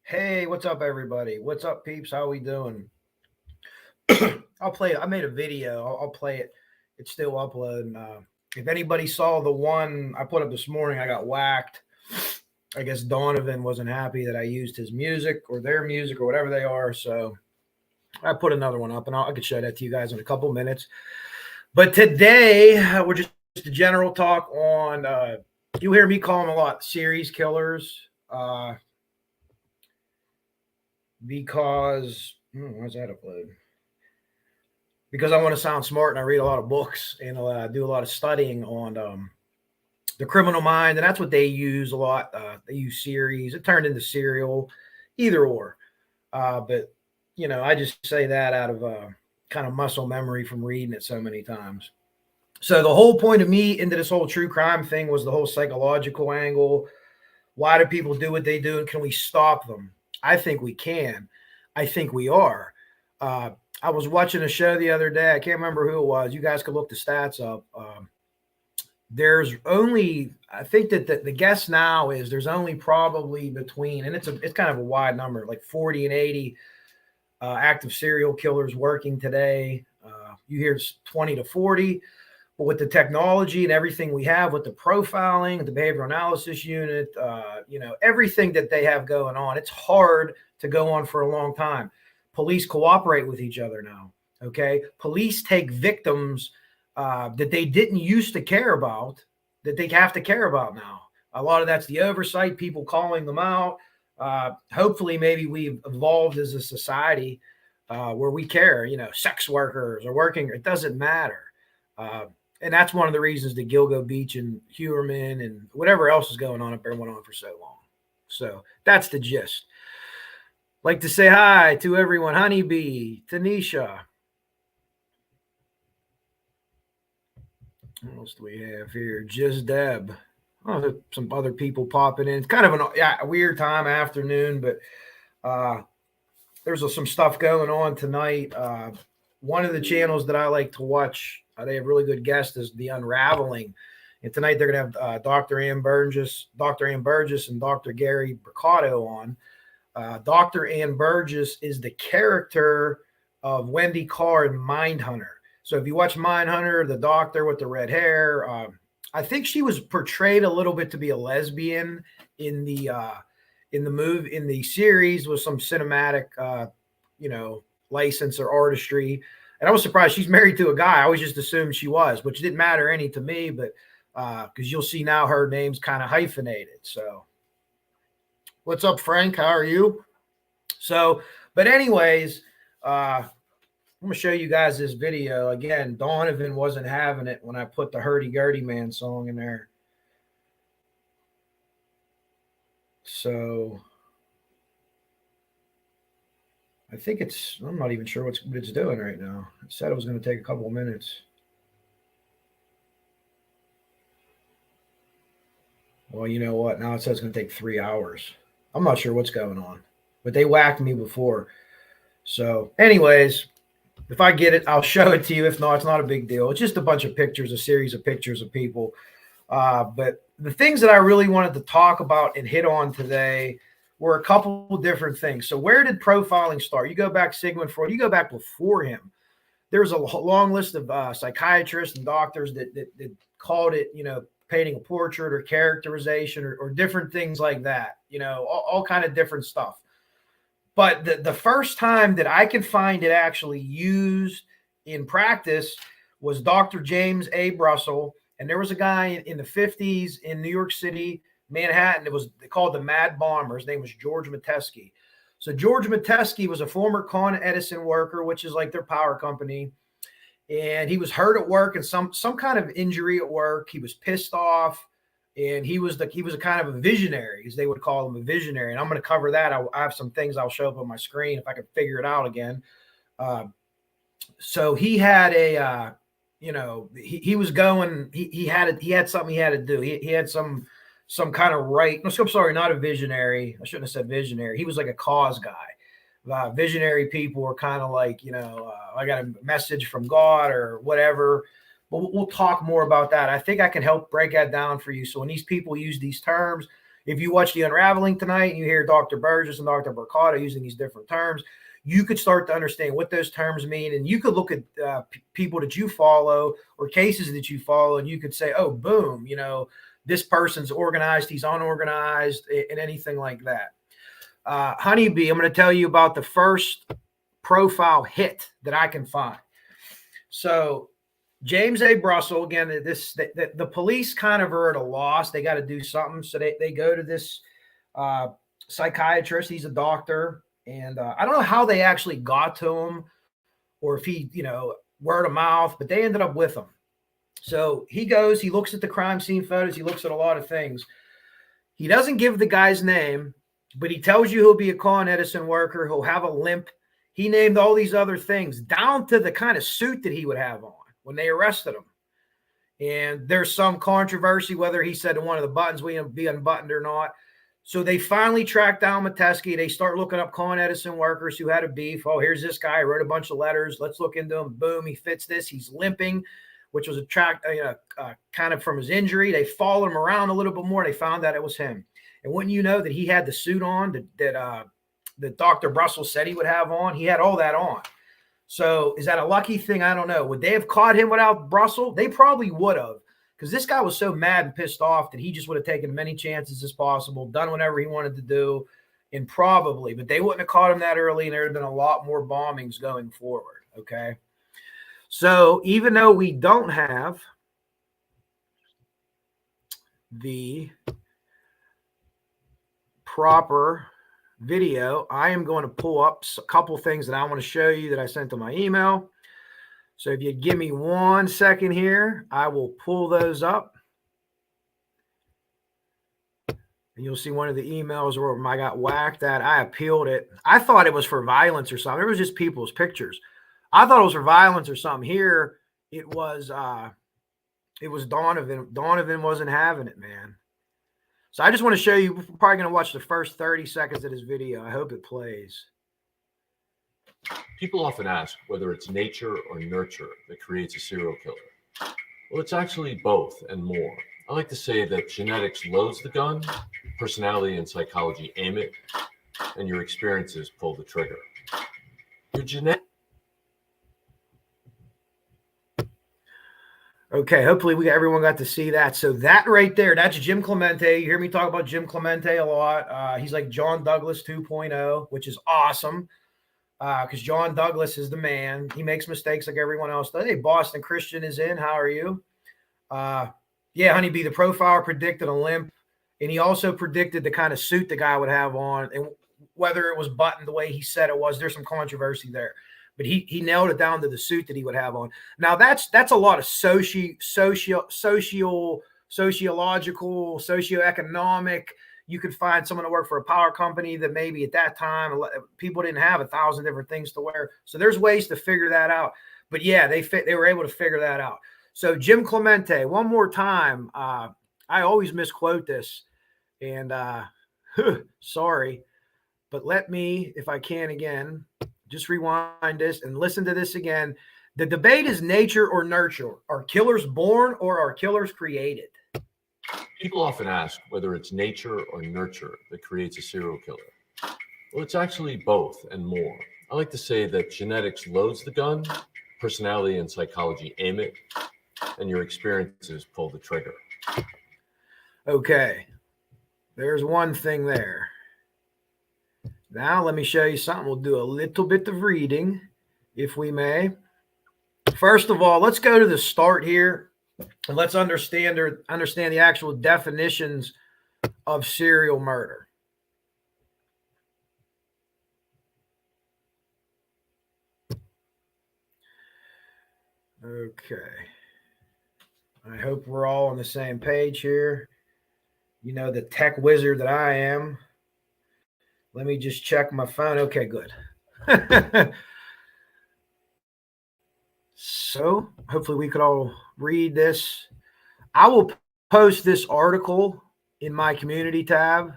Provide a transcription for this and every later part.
Hey, what's up, everybody? What's up, peeps? How we doing? I'll play it. I made a video. I'll play it. It's still uploading. If anybody saw the one I put up this morning, I got whacked. I guess Donovan wasn't happy that I used his music or their music or whatever they are. So I put another one up, and I could show that to you guys in a couple minutes. But today we're just a general talk on. You hear me call them a lot series killers. Because why's that upload? Because I want to sound smart and I read a lot of books and do a lot of studying on the criminal mind, and that's what they use a lot. They use series. It turned into serial, either or. But I just say that out of kind of muscle memory from reading it so many times. So the whole point of me into this whole true crime thing was the whole psychological angle. Why do people do what they do, and can we stop them? I think we can. I think we are. I was watching a show the other day. I can't remember who it was. You guys could look the stats up. There's only, I think that the guess now is there's only probably between, and it's kind of a wide number, like 40 and 80 active serial killers working today. You hear 20 to 40. But with the technology and everything we have with the profiling, the behavioral analysis unit, everything that they have going on, it's hard to go on for a long time. Police cooperate with each other now. Okay. Police take victims that they didn't used to care about, that they have to care about now. A lot of that's the oversight, people calling them out. Hopefully, maybe we've evolved as a society where we care, sex workers are working, it doesn't matter. And that's one of the reasons that Gilgo Beach and Huerman and whatever else is going on up there went on for so long. So that's the gist. Like to say hi to everyone. Honeybee, Tanisha. What else do we have here? Just Deb. Oh, some other people popping in. It's kind of a weird time afternoon, but there's some stuff going on tonight. One of the channels that I like to watch, they have really good guests, is The Unraveling. And tonight they're going to have Dr. Ann Burgess, and Dr. Gary Bricado on. Dr. Ann Burgess is the character of Wendy Carr in Mindhunter. So if you watch Mindhunter, the doctor with the red hair, I think she was portrayed a little bit to be a lesbian in the movie, in the series, with some cinematic, license or artistry. And I was surprised she's married to a guy. I always just assumed she was, which didn't matter any to me, but because you'll see now her name's kind of hyphenated. So what's up, Frank? How are you? So, but anyways, I'm going to show you guys this video. Again, Donovan wasn't having it when I put the Hurdy-Gurdy Man song in there. So I think I'm not even sure what it's doing right now. It said it was going to take a couple of minutes. Well, you know what? Now it says it's going to take 3 hours. I'm not sure what's going on, but they whacked me before. So anyways, if I get it, I'll show it to you. If not, it's not a big deal. It's just a bunch of pictures, a series of pictures of people. But the things that I really wanted to talk about and hit on today were a couple different things. So where did profiling start? You go back Sigmund Freud, you go back before him. There's a long list of psychiatrists and doctors that called it, painting a portrait or characterization or different things like that, all kind of different stuff. But the first time that I could find it actually used in practice was Dr. James A. Russell. And there was a guy in the 50s in New York City, Manhattan. It was called the Mad Bomber. His name was George Metesky. So George Metesky was a former Con Edison worker, which is like their power company. And he was hurt at work and some kind of injury at work. He was pissed off. And he was a kind of a visionary, as they would call him, a visionary. And I'm going to cover that. I have some things I'll show up on my screen if I can figure it out again. So he had he was going. He had something he had to do. He had some kind of right. No, I'm sorry, not a visionary. I shouldn't have said visionary. He was like a cause guy. Visionary people were kind of like, I got a message from God or whatever. But we'll talk more about that. I think I can help break that down for you. So when these people use these terms, if you watch The Unraveling tonight and you hear Dr. Burgess and Dr. Mercado using these different terms, you could start to understand what those terms mean. And you could look at people that you follow or cases that you follow, and you could say, oh, boom, you know, this person's organized, he's unorganized, and anything like that. Honeybee, I'm going to tell you about the first profile hit that I can find. So James A. Brussel, again, the police kind of are at a loss. They got to do something. So they go to this psychiatrist. He's a doctor. And I don't know how they actually got to him or if he, you know, word of mouth, but they ended up with him. So he goes, he looks at the crime scene photos. He looks at a lot of things. He doesn't give the guy's name, but he tells you he'll be a Con Edison worker. He'll have a limp. He named all these other things down to the kind of suit that he would have on when they arrested him. And there's some controversy whether he said one of the buttons would be unbuttoned or not. So they finally track down Metesky. They start looking up Con Edison workers who had a beef. Oh, here's this guy. Wrote a bunch of letters. Let's look into him. Boom, he fits this. He's limping, which was kind of from his injury. They followed him around a little bit more. They found that it was him. And wouldn't you know that he had the suit on that Dr. Brussel said he would have on? He had all that on. So is that a lucky thing? I don't know. Would they have caught him without Brussel? They probably would have, because this guy was so mad and pissed off that he just would have taken as many chances as possible, done whatever he wanted to do, and probably, but they wouldn't have caught him that early, and there would have been a lot more bombings going forward, okay? So even though we don't have the proper video, I am going to pull up a couple things that I want to show you that I sent to my email. So if you give me 1 second here, I will pull those up. And you'll see one of the emails where I got whacked at. I appealed it. I thought it was for violence or something. It was just people's pictures. I thought it was for violence or something. Here, it was Donovan. Donovan wasn't having it, man. So I just want to show you, we're probably going to watch the first 30 seconds of this video. I hope it plays. People often ask whether it's nature or nurture that creates a serial killer. Well, it's actually both and more. I like to say that genetics loads the gun, personality and psychology aim it, and your experiences pull the trigger. Your genetic. Okay, hopefully everyone got to see that. So that right there, that's Jim Clemente. You hear me talk about Jim Clemente a lot. He's like John Douglas 2.0, which is awesome because John Douglas is the man. He makes mistakes like everyone else does. Hey, Boston Christian is in. How are you? Yeah, Honeybee, the profiler predicted a limp, and he also predicted the kind of suit the guy would have on, and whether it was buttoned the way he said it was. There's some controversy there. But he nailed it down to the suit that he would have on. Now that's a lot of sociological, socioeconomic. You could find someone to work for a power company that maybe at that time people didn't have 1,000 different things to wear. So there's ways to figure that out. But yeah, they were able to figure that out. So Jim Clemente, one more time. I always misquote this, and sorry, but let me, if I can again. Just rewind this and listen to this again. The debate is nature or nurture. Are killers born or are killers created? People often ask whether it's nature or nurture that creates a serial killer. Well, it's actually both and more. I like to say that genetics loads the gun, personality and psychology aim it, and your experiences pull the trigger. Okay. There's one thing there. Now, let me show you something. We'll do a little bit of reading, if we may. First of all, let's go to the start here, and let's understand the actual definitions of serial murder. Okay. I hope we're all on the same page here. You know, the tech wizard that I am. Let me just check my phone. Okay, good. So hopefully we could all read this. I will post this article in my community tab.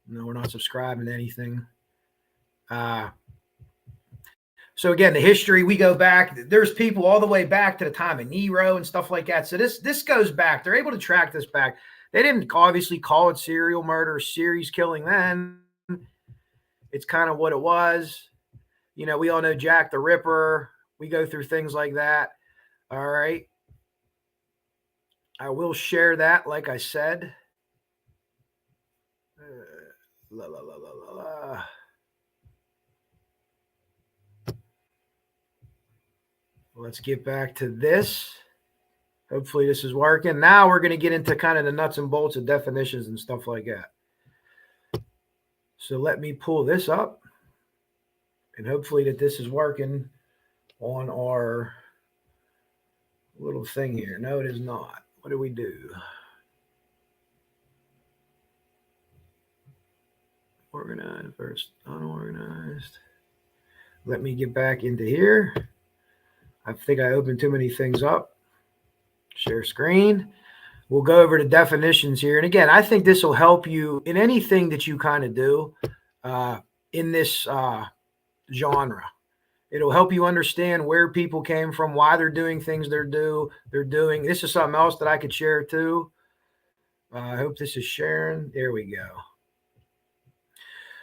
No, we're not subscribing to anything. So again, the history, we go back. There's people all the way back to the time of Nero and stuff like that. So this goes back. They're able to track this back. They didn't obviously call it serial murder or series killing then. It's kind of what it was. You know, we all know Jack the Ripper. We go through things like that. All right. I will share that, like I said. La, la, la, la, la, la. Let's get back to this. Hopefully this is working. Now we're going to get into kind of the nuts and bolts of definitions and stuff like that. So let me pull this up. And hopefully that this is working on our little thing here. No, it is not. What do we do? Organized versus unorganized. Let me get back into here. I think I opened too many things up. Share screen. We'll go over the definitions here. And again, I think this will help you in anything that you kind of do in this genre. It'll help you understand where people came from, why they're doing things they're doing. This is something else that I could share too. I hope this is sharing. There we go.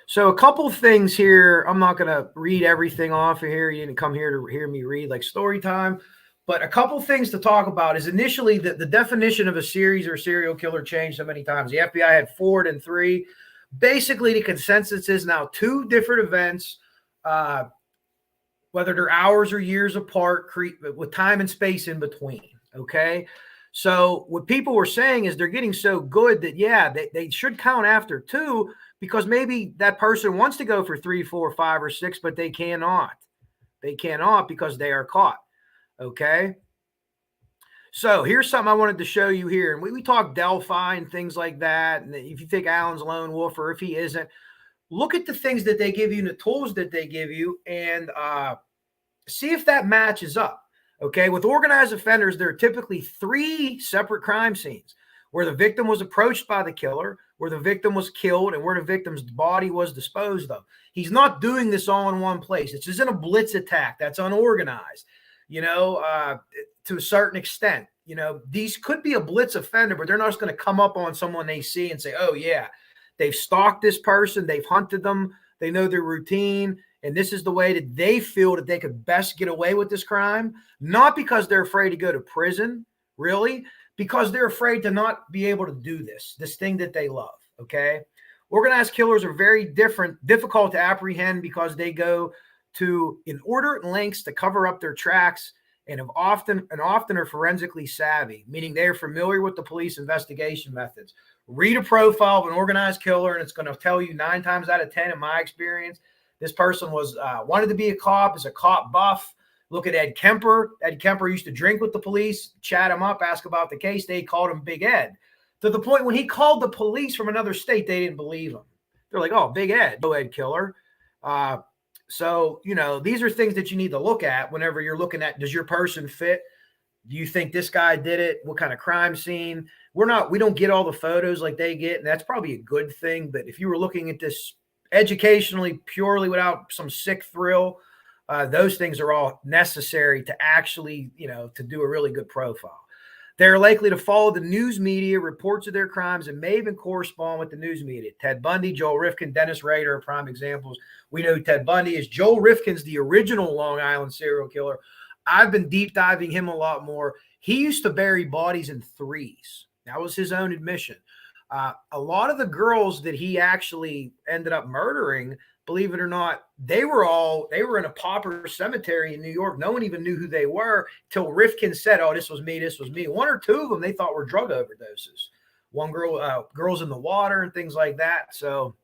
So a couple things here. I'm not going to read everything off of here. You didn't come here to hear me read like story time. But a couple things to talk about is initially the definition of a series or serial killer changed so many times. The FBI had 4 and 3. Basically, the consensus is now 2 different events, whether they're hours or years apart, with time and space in between. Okay. So what people were saying is they're getting so good that, yeah, they should count after 2 because maybe that person wants to go for 3, 4, 5, or 6, but they cannot. They cannot because they are caught. Okay. So here's something I wanted to show you here. And we talk Delphi and things like that. And if you think Alan's lone wolf or if he isn't, look at the things that they give you and the tools that they give you and see if that matches up. Okay. With organized offenders, there are typically 3 separate crime scenes where the victim was approached by the killer, where the victim was killed, and where the victim's body was disposed of. He's not doing this all in one place. This isn't a blitz attack. That's unorganized. You know, to a certain extent, you know, these could be a blitz offender, but they're not just going to come up on someone they see and say, oh, yeah, they've stalked this person. They've hunted them. They know their routine. And this is the way that they feel that they could best get away with this crime. Not because they're afraid to go to prison, really, because they're afraid to not be able to do this thing that they love. Okay. Organized killers are very difficult to apprehend because they go to inordinate lengths to cover up their tracks and often are forensically savvy, meaning they are familiar with the police investigation methods. Read a profile of an organized killer, and it's going to tell you 9 times out of 10, in my experience, this person was wanted to be a cop, is a cop buff. Look at Ed Kemper. Ed Kemper used to drink with the police, chat him up, ask about the case. They called him Big Ed. To the point when he called the police from another state, they didn't believe him. They're like, oh, Big Ed, no Ed Killer. So, you know, these are things that you need to look at whenever you're looking at, does your person fit? Do you think this guy did it? What kind of crime scene? We don't get all the photos like they get, and that's probably a good thing. But if you were looking at this educationally, purely without some sick thrill, those things are all necessary to actually, you know, to do a really good profile. They're likely to follow the news media reports of their crimes and may even correspond with the news media. Ted Bundy, Joel Rifkin, Dennis Rader are prime examples. We know who Ted Bundy is. Joel Rifkin's the original Long Island serial killer. I've been deep diving him a lot more. He used to bury bodies in 3s. That was his own admission. A lot of the girls that he actually ended up murdering, believe it or not, they were in a pauper cemetery in New York. No one even knew who they were till Rifkin said, oh, this was me. 1 or 2 of them they thought were drug overdoses. One girl, girls in the water and things like that. So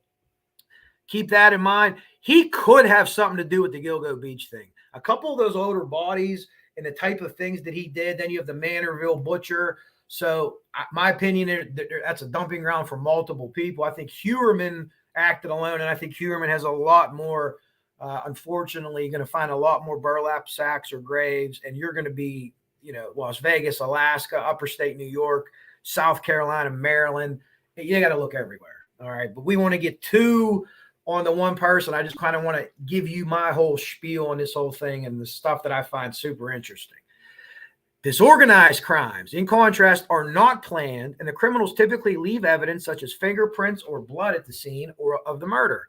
keep that in mind. He could have something to do with the Gilgo Beach thing. A couple of those older bodies and the type of things that he did. Then you have the Manorville butcher. So my opinion, that's a dumping ground for multiple people. I think Heuermann acted alone, and I think Heuermann has a lot more, unfortunately, going to find a lot more burlap sacks or graves, and you're going to be, you know, Las Vegas, Alaska, upper state New York, South Carolina, Maryland. You got to look everywhere. All right. But we want to get too on the one person. I just kind of want to give you my whole spiel on this whole thing and the stuff that I find super interesting. Disorganized crimes, in contrast, are not planned, and the criminals typically leave evidence such as fingerprints or blood at the scene or of the murder.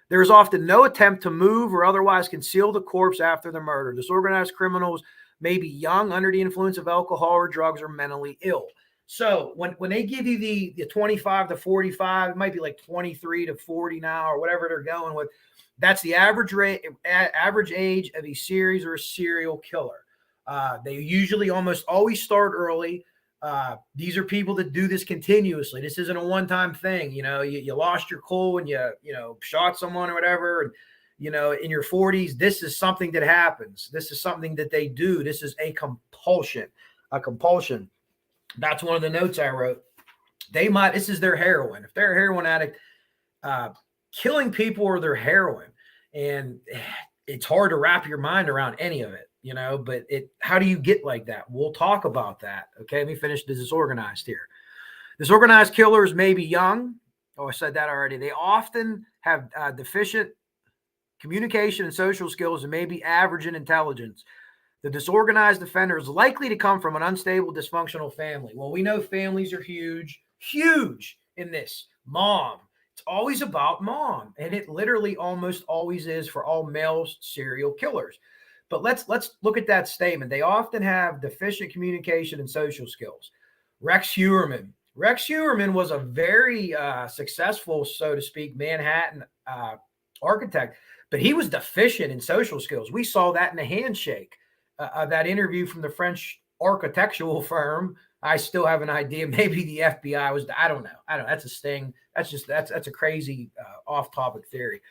There is often no attempt to move or otherwise conceal the corpse after the murder. Disorganized criminals may be young, under the influence of alcohol or drugs, or mentally ill. So when they give you the 25 to 45, it might be like 23 to 40 now or whatever they're going with. That's the average age of a series or a serial killer. They usually almost always start early. These are people that do this continuously. This isn't a one-time thing. You lost your cool and you shot someone or whatever. And, in your 40s, this is something that happens. This is something that they do. This is a compulsion. That's one of the notes I wrote. This is their heroin. If they're a heroin addict, killing people are their heroin. And it's hard to wrap your mind around any of it. But how do you get like that? We'll talk about that. Okay, let me finish the disorganized here. Disorganized killers may be young. Oh, I said that already. They often have deficient communication and social skills and may be average in intelligence. The disorganized offender is likely to come from an unstable, dysfunctional family. Well, we know families are huge in this. Mom. It's always about mom, and it literally almost always is for all male serial killers. But let's look at that statement. They often have deficient communication and social skills. Rex Heuermann. Rex Heuermann was a very successful, so to speak, Manhattan architect, but he was deficient in social skills. We saw that in the handshake. That interview from the French architectural firm. I still have an idea. Maybe the FBI was. I don't know. That's a sting. That's a crazy off-topic theory.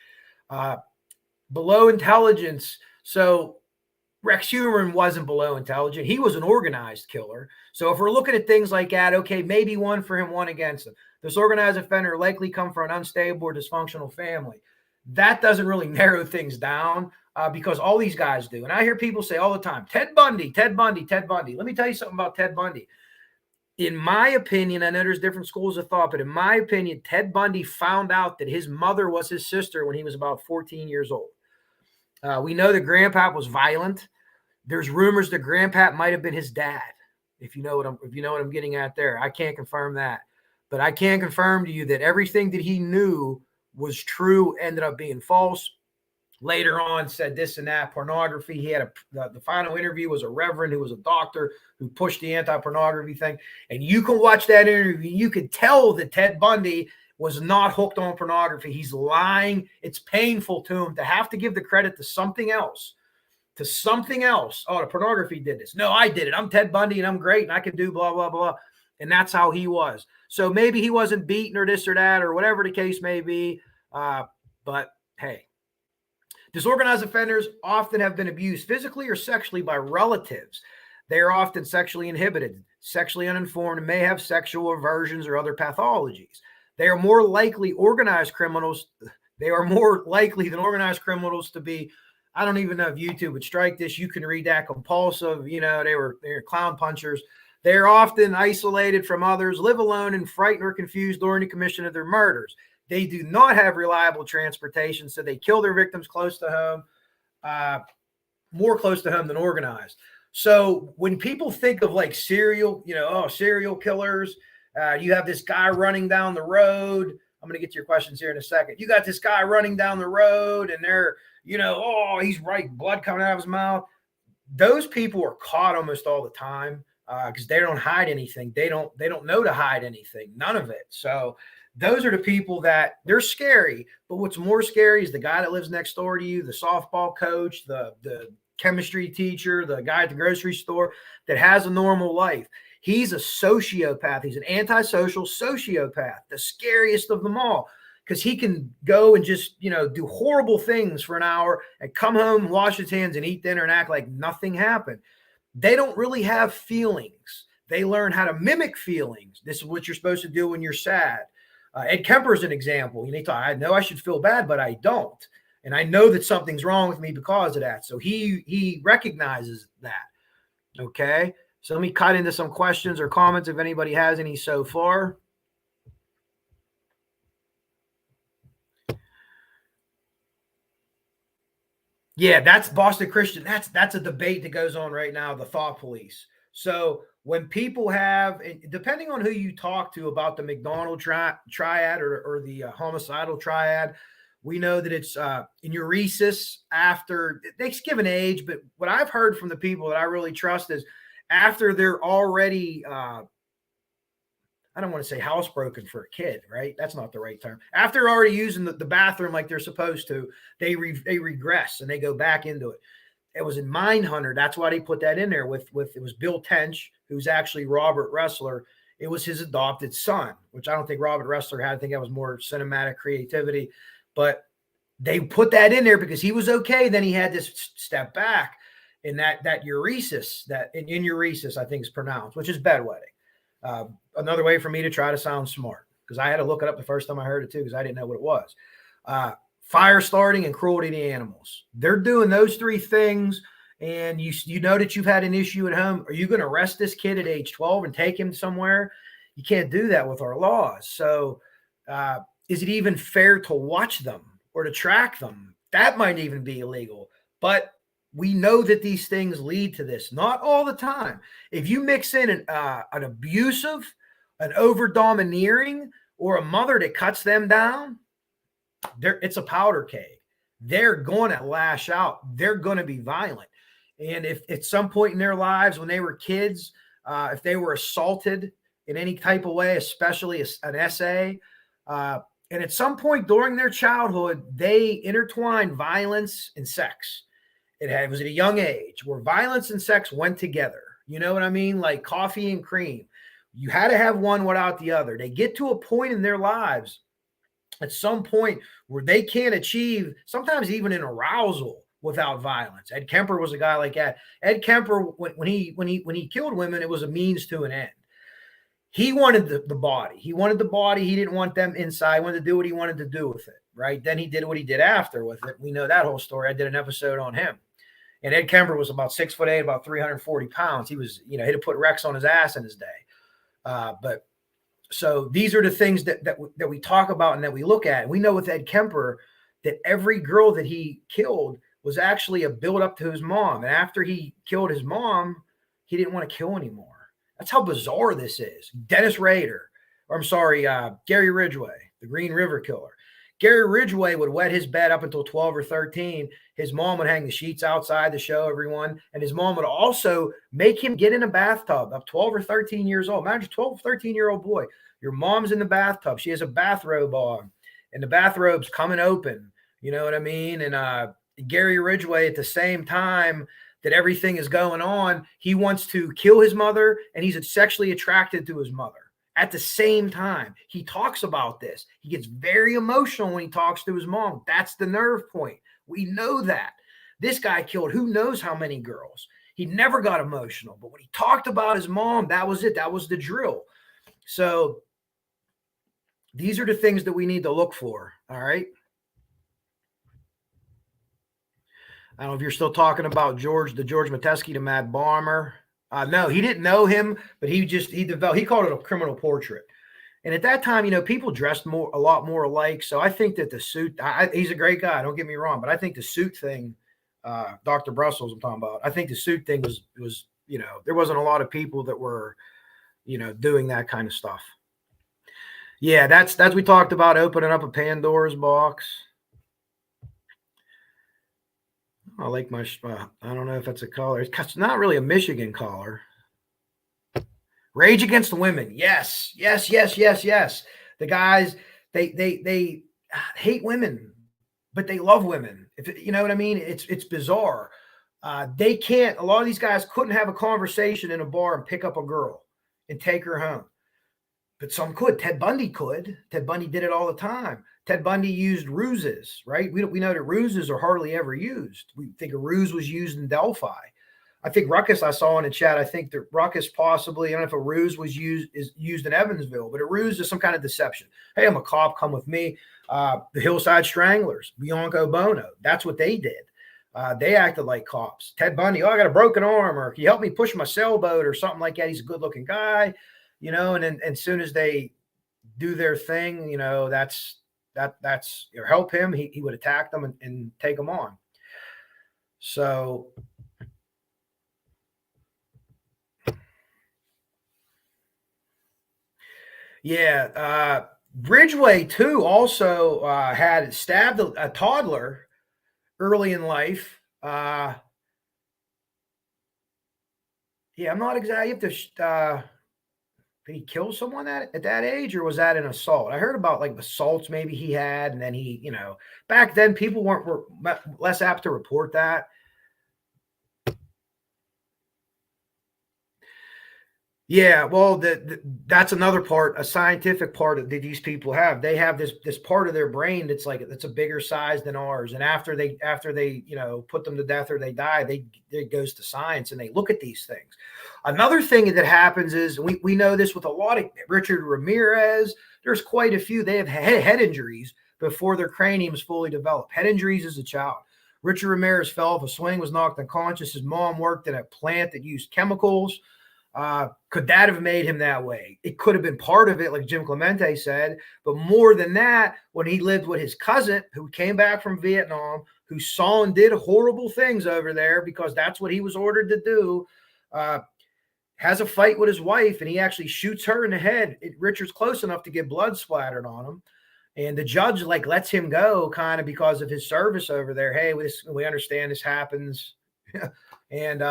Below intelligence. So Rex Heuermann wasn't below intelligent. He was an organized killer. So if we're looking at things like that, okay, maybe one for him, one against him. This organized offender likely come from an unstable or dysfunctional family. That doesn't really narrow things down because all these guys do. And I hear people say all the time, Ted Bundy. Let me tell you something about Ted Bundy. In my opinion, I know there's different schools of thought, but in my opinion, Ted Bundy found out that his mother was his sister when he was about 14 years old. We know that Grandpa was violent. There's rumors that Grandpa might have been his dad. If you know what I'm getting at there, I can't confirm that, but I can confirm to you that everything that he knew was true ended up being false. Later on, said this and that, pornography. He had the final interview was a reverend who was a doctor who pushed the anti-pornography thing, and you can watch that interview. You can tell that Ted Bundy was not hooked on pornography. He's lying. It's painful to him to have to give the credit to something else. Oh, the pornography did this. No, I did it. I'm Ted Bundy and I'm great and I can do blah, blah, blah. And that's how he was. So maybe he wasn't beaten or this or that or whatever the case may be. But hey, disorganized offenders often have been abused physically or sexually by relatives. They are often sexually inhibited, sexually uninformed, and may have sexual aversions or other pathologies. They are more likely than organized criminals to be, I don't even know if YouTube would strike this. You can read that, compulsive. They're clown punchers. They're often isolated from others, live alone, and frightened or confused during the commission of their murders. They do not have reliable transportation, so they kill their victims close to home, more close to home than organized. So when people think of like serial killers, you have this guy running down the road. I'm going to get to your questions here in a second. You got this guy running down the road and they're, he's right, blood coming out of his mouth. Those people are caught almost all the time because they don't hide anything. They don't know to hide anything, none of it. So those are the people that they're scary. But what's more scary is the guy that lives next door to you, the softball coach, the chemistry teacher, the guy at the grocery store that has a normal life. He's a sociopath. He's an antisocial sociopath, the scariest of them all, because he can go and just, do horrible things for an hour and come home, wash his hands and eat dinner and act like nothing happened. They don't really have feelings. They learn how to mimic feelings. This is what you're supposed to do when you're sad. Ed Kemper's an example. I know I should feel bad, but I don't. And I know that something's wrong with me because of that. So he recognizes that. Okay. So let me cut into some questions or comments if anybody has any so far. Yeah, that's Boston Christian. That's a debate that goes on right now, the thought police. So when people have, depending on who you talk to about the McDonald triad or the homicidal triad, we know that it's enuresis after they give an age, but what I've heard from the people that I really trust is after they're already, I don't want to say housebroken for a kid, right? That's not the right term. After they're already using the bathroom like they're supposed to, they regress and they go back into it. It was in Mindhunter. That's why they put that in there with it was Bill Tench, who's actually Robert Ressler. It was his adopted son, which I don't think Robert Ressler had. I think that was more cinematic creativity. But they put that in there because he was okay. Then he had this step back in that uresis, that in enuresis, I think is pronounced, which is bedwetting. Another way for me to try to sound smart, because I had to look it up the first time I heard it too, because I didn't know what it was. Fire starting and cruelty to animals. They're doing those three things, and you know that you've had an issue at home. Are you going to arrest this kid at age 12 and take him somewhere? You can't do that with our laws. So is it even fair to watch them or to track them? That might even be illegal. But we know that these things lead to this. Not all the time. If you mix in an abusive, an over-domineering, or a mother that cuts them down, it's a powder keg. They're going to lash out. They're going to be violent. And if at some point in their lives when they were kids, if they were assaulted in any type of way, especially an SA, and at some point during their childhood, they intertwined violence and sex. It was at a young age where violence and sex went together. You know what I mean? Like coffee and cream. You had to have one without the other. They get to a point in their lives at some point where they can't achieve sometimes even an arousal without violence. Ed Kemper was a guy like that. Ed Kemper, when he killed women, it was a means to an end. He wanted the body. He wanted the body. He didn't want them inside. He wanted to do what he wanted to do with it, right? Then he did what he did after with it. We know that whole story. I did an episode on him. And Ed Kemper was about 6'8", about 340 pounds. He was, he'd have put Rex on his ass in his day. But so these are the things that we talk about and that we look at. And we know with Ed Kemper that every girl that he killed was actually a build up to his mom. And after he killed his mom, he didn't want to kill anymore. That's how bizarre this is. Dennis Rader, Gary Ridgway, the Green River Killer. Gary Ridgway would wet his bed up until 12 or 13. His mom would hang the sheets outside to show everyone. And his mom would also make him get in a bathtub up 12 or 13 years old. Imagine a 12, 13-year-old boy. Your mom's in the bathtub. She has a bathrobe on, and the bathrobe's coming open. You know what I mean? And Gary Ridgway, at the same time that everything is going on, he wants to kill his mother, and he's sexually attracted to his mother. At the same time, he talks about this. He gets very emotional when he talks to his mom. That's the nerve point. We know that. This guy killed who knows how many girls. He never got emotional. But when he talked about his mom, that was it. That was the drill. So these are the things that we need to look for. All right. I don't know if you're still talking about the George Metesky, the Mad Bomber. No, he didn't know him, but he called it a criminal portrait. And at that time, people dressed a lot more alike. So I think that the suit, he's a great guy, don't get me wrong, but I think the suit thing, Dr. Brussels I'm talking about, I think the suit thing was, there wasn't a lot of people that were, doing that kind of stuff. Yeah, that's we talked about opening up a Pandora's box. I like my, I don't know if that's a color. It's not really a Michigan color. Rage Against the Women. Yes. The guys, they hate women, but they love women. You know what I mean? It's bizarre. A lot of these guys couldn't have a conversation in a bar and pick up a girl and take her home. But some could. Ted Bundy could. Ted Bundy did it all the time. Ted Bundy used ruses, right? We know that ruses are hardly ever used. We think a ruse was used in Delphi. I think Ruckus, I saw in the chat, I think that Ruckus possibly, I don't know if a ruse was used in Evansville, but a ruse is some kind of deception. Hey, I'm a cop, come with me. The Hillside Stranglers, Bianco Bono, that's what they did. They acted like cops. Ted Bundy, I got a broken arm, or can you help me push my sailboat or something like that? He's a good-looking guy, and then as soon as they do their thing, that's or help him, he would attack them and take them on. So Yeah. Bridgeway too also had stabbed a toddler early in life. Yeah, I'm not exactly. You have to. Did he kill someone at that age, or was that an assault? I heard about like assaults maybe he had, and then he, back then people were less apt to report that. Yeah, well, that's another part, a scientific part that these people have. They have this part of their brain that's a bigger size than ours. And after they put them to death or they die, it goes to science and they look at these things. Another thing that happens is we know this with a lot of Richard Ramirez. There's quite a few. They have head injuries before their cranium is fully developed. Head injuries as a child. Richard Ramirez fell off a swing, was knocked unconscious. His mom worked in a plant that used chemicals. Could that have made him that way? It could have been part of it, like Jim Clemente said. But more than that, when he lived with his cousin who came back from Vietnam, who saw and did horrible things over there because that's what he was ordered to do, has a fight with his wife, and he actually shoots her in the head. Richard's close enough to get blood splattered on him. And the judge lets him go kind of because of his service over there. Hey, we understand this happens. And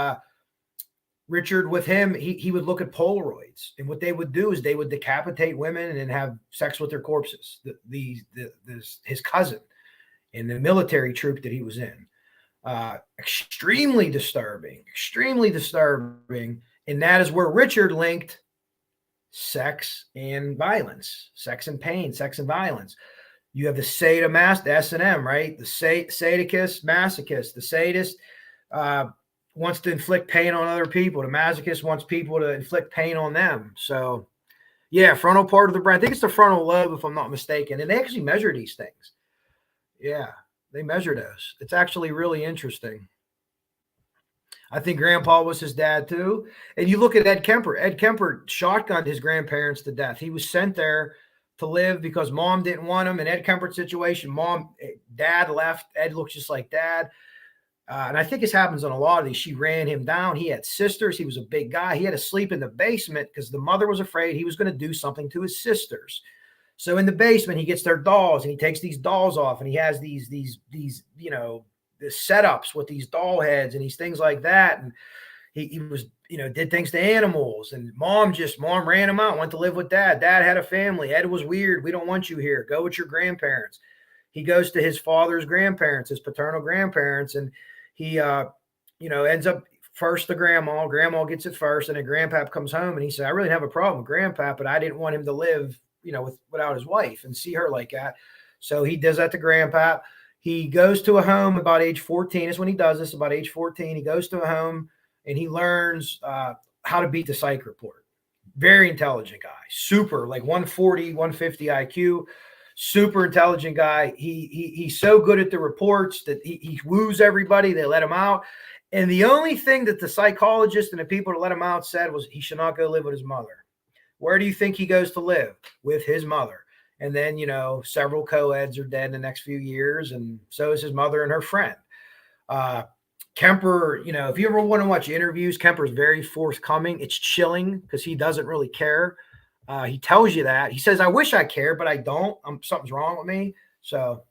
Richard, with him, he would look at Polaroids, and what they would do is they would decapitate women and then have sex with their corpses. His cousin in the military troop that he was in, extremely disturbing, and that is where Richard linked sex and violence, sex and pain, sex and violence. You have the sadomasochist, S&M, right? The sadicist, masochist, the sadist. Wants to inflict pain on other people. The masochist wants people to inflict pain on them. So, yeah, frontal part of the brain. I think it's the frontal lobe, if I'm not mistaken. And they actually measure these things. Yeah, they measure those. It's actually really interesting. I think Grandpa was his dad too. And you look at Ed Kemper. Ed Kemper shotgunned his grandparents to death. He was sent there to live because mom didn't want him. In Ed Kemper's situation, dad left. Ed looks just like dad. And I think this happens on a lot of these. She ran him down. He had sisters. He was a big guy. He had to sleep in the basement because the mother was afraid he was going to do something to his sisters. So in the basement, he gets their dolls and he takes these dolls off, and he has these the setups with these doll heads and these things like that. And he was, did things to animals, and mom ran him out, went to live with dad. Dad had a family. Ed was weird. We don't want you here. Go with your grandparents. He goes to his father's grandparents, his paternal grandparents, and he, ends up first to grandma. Grandma gets it first, and then grandpap comes home, and he said, I really have a problem with grandpap, but I didn't want him to live, without his wife and see her like that. So he does that to grandpap. He goes to a home about age 14. Is when he does this, about age 14. He goes to a home, and he learns how to beat the psych report. Very intelligent guy, super, like 140, 150 IQ. Super intelligent guy. He's so good at the reports that he woos everybody. They let him out. And the only thing that the psychologist and the people that let him out said was he should not go live with his mother. Where do you think he goes to live? With his mother. And then, several co-eds are dead in the next few years. And so is his mother and her friend. Kemper, if you ever want to watch interviews, Kemper's very forthcoming. It's chilling because he doesn't really care. He tells you that. He says, I wish I cared, but I don't. Something's wrong with me. So,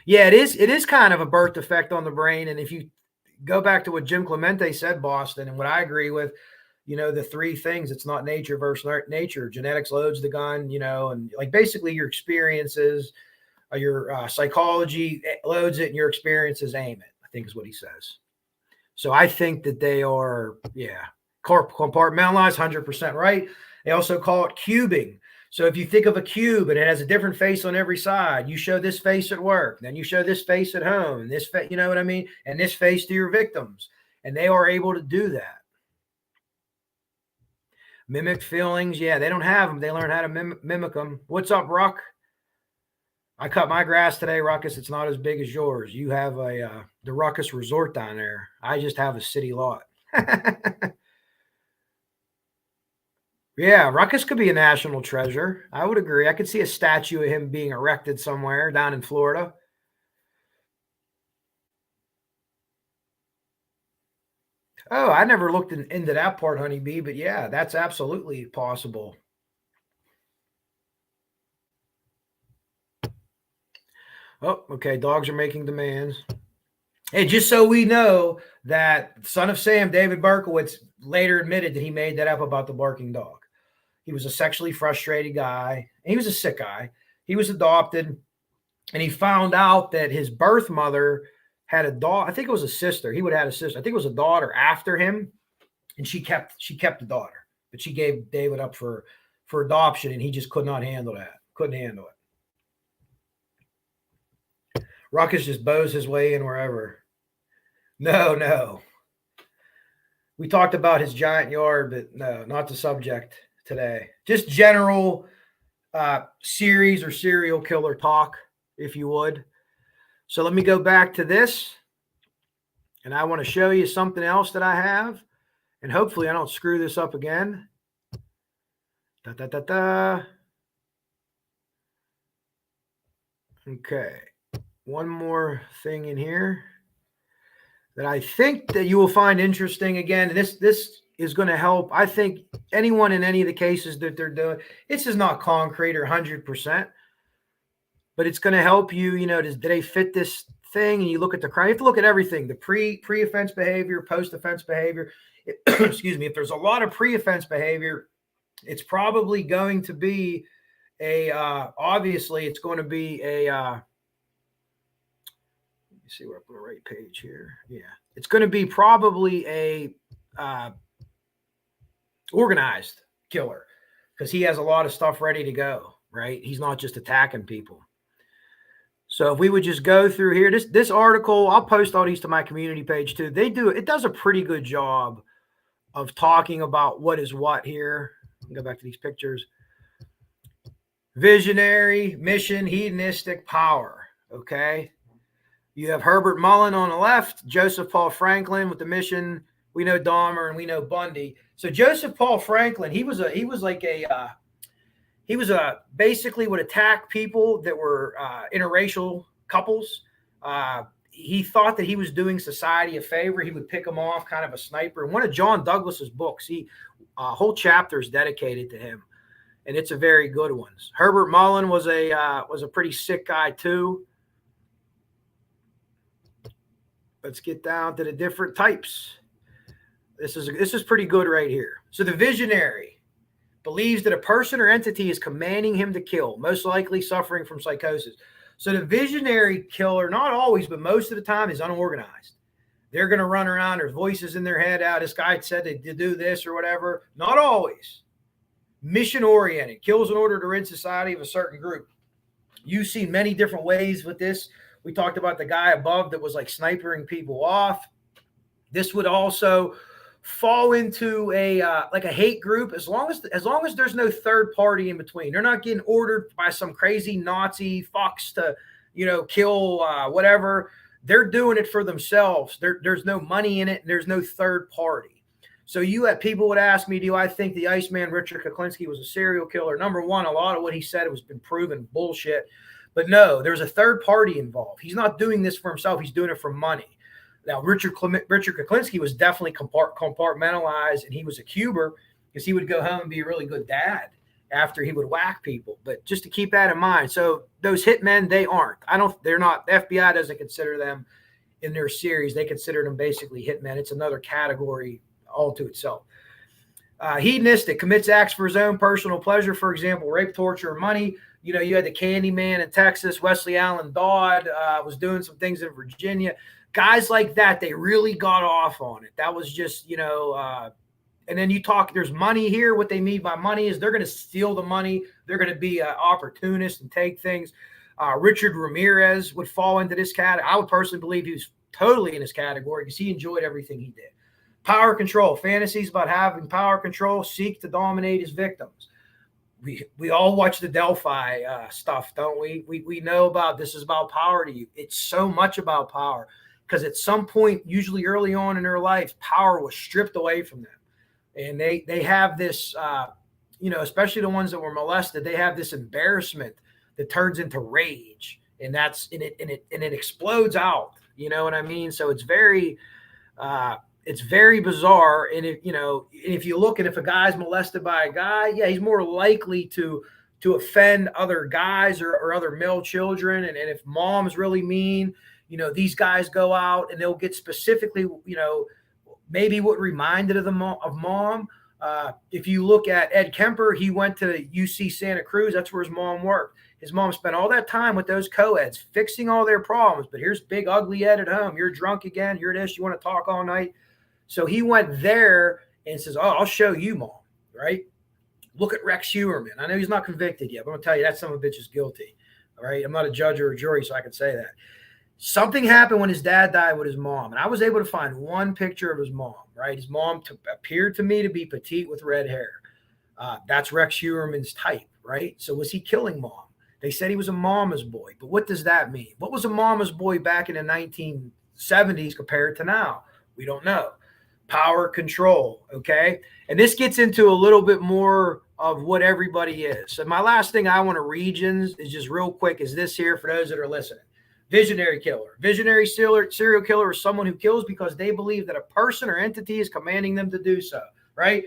yeah, it is kind of a birth defect on the brain. And if you go back to what Jim Clemente said, Boston, and what I agree with, the three things, it's not nature versus nature. Genetics loads the gun, and like basically your experiences, your psychology loads it, and your experiences aim it, I think is what he says. So I think that they are, compartmentalized, 100% right. They also call it cubing. So if you think of a cube and it has a different face on every side, you show this face at work, then you show this face at home, and this face, you know what I mean? And this face to your victims. And they are able to do that. Mimic feelings. Yeah, they don't have them. They learn how to mimic them. What's up, Ruck? I cut my grass today, Ruckus. It's not as big as yours. You have the Ruckus Resort down there. I just have a city lot. Yeah, Ruckus could be a national treasure. I would agree. I could see a statue of him being erected somewhere down in Florida. Oh, I never looked into that part, Honeybee, but yeah, that's absolutely possible. Oh, okay. Dogs are making demands. Hey, just so we know that Son of Sam, David Berkowitz, later admitted that he made that up about the barking dog. He was a sexually frustrated guy. He was a sick guy. He was adopted, and he found out that his birth mother had a daughter. I think it was a sister. He would have had a sister. I think it was a daughter after him, and she kept the daughter, but she gave David up for adoption, and he just could not handle that. Couldn't handle it. Ruckus just bows his way in wherever. No. We talked about his giant yard, but no, not the subject today. Just general series or serial killer talk, if you would. So let me go back to this, and I want to show you something else that I have, and hopefully I don't screw this up again. Okay, one more thing in here that I think that you will find interesting. Again, this is going to help. I think anyone in any of the cases that they're doing, this is not concrete or 100%, but it's going to help you. You know, do they fit this thing? And you look at the crime. You have to look at everything: the pre-offense behavior, post-offense behavior. Excuse me. If there's a lot of pre-offense behavior, it's probably going to be obviously it's going to be let me see, we're up on the right page here. Yeah, it's going to be probably a organized killer, because he has a lot of stuff ready to go, right? He's not just attacking people. So if we would just go through here, this article, I'll post all these to my community page too. It does a pretty good job of talking about what is what here. Go back to these pictures. Visionary, mission, hedonistic, power. Okay. You have Herbert Mullen on the left, Joseph Paul Franklin with the mission. We know Dahmer and we know Bundy. So Joseph Paul Franklin, he basically would attack people that were interracial couples. He thought that he was doing society a favor. He would pick them off, kind of a sniper. In one of John Douglas's books, whole chapters dedicated to him, and it's a very good one. Herbert Mullen was a pretty sick guy too. Let's get down to the different types. This is pretty good right here. So the visionary believes that a person or entity is commanding him to kill, most likely suffering from psychosis. So the visionary killer, not always, but most of the time, is unorganized. They're going to run around. There's voices in their head. This guy said they did do this or whatever. Not always. Mission oriented, kills in order to rid society of a certain group. You see many different ways with this. We talked about the guy above that was like snipering people off. This would also fall into a hate group, as long as there's no third party in between. They're not getting ordered by some crazy Nazi fox to, kill whatever. They're doing it for themselves. There's no money in it, and there's no third party. So people would ask me, do I think the Iceman Richard Kuklinski was a serial killer? Number one, a lot of what he said has been proven bullshit. But no, there's a third party involved. He's not doing this for himself. He's doing it for money. Now, Richard Kuklinski was definitely compartmentalized, and he was a cuber, because he would go home and be a really good dad after he would whack people. But just to keep that in mind. So those hitmen, they aren't. They're not. The FBI doesn't consider them in their series. They consider them basically hitmen. It's another category all to itself. Hedonistic, commits acts for his own personal pleasure. For example, rape, torture, or money. You had the Candyman in Texas. Wesley Allen Dodd was doing some things in Virginia. Guys like that, they really got off on it. That was just, and then there's money here. What they mean by money is they're going to steal the money. They're going to be an opportunist and take things. Richard Ramirez would fall into this category. I would personally believe he was totally in this category, because he enjoyed everything he did. Power control, fantasies about having power control, seek to dominate his victims. We all watch the Delphi stuff, don't we? We know about this is about power to you. It's so much about power, because at some point, usually early on in their life, power was stripped away from them. And they have this, especially the ones that were molested, they have this embarrassment that turns into rage, and it explodes out. You know what I mean? So it's very bizarre. And if you look at, if a guy's molested by a guy, yeah, he's more likely to to offend other guys or other male children. And if mom's really mean, you know, these guys go out and they'll get specifically, you know, maybe what reminded of mom. If you look at Ed Kemper, he went to UC Santa Cruz. That's where his mom worked. His mom spent all that time with those co-eds fixing all their problems. But here's big, ugly Ed at home. You're drunk again. You're this. You want to talk all night. So he went there and says, oh, I'll show you, mom, right? Look at Rex Huerman. I know he's not convicted yet, but I'm going to tell you that son of a bitch is guilty, all right? I'm not a judge or a jury, so I can say that. Something happened when his dad died with his mom, and I was able to find one picture of his mom, right? His mom appeared to me to be petite with red hair. That's Rex Huerman's type, right? So was he killing mom? They said he was a mama's boy, but what does that mean? What was a mama's boy back in the 1970s compared to now? We don't know. Power, control, okay? And this gets into a little bit more of what everybody is. So my last thing I want to regions is just real quick is this here for those that are listening. Visionary killer. Visionary serial killer is someone who kills because they believe that a person or entity is commanding them to do so, right?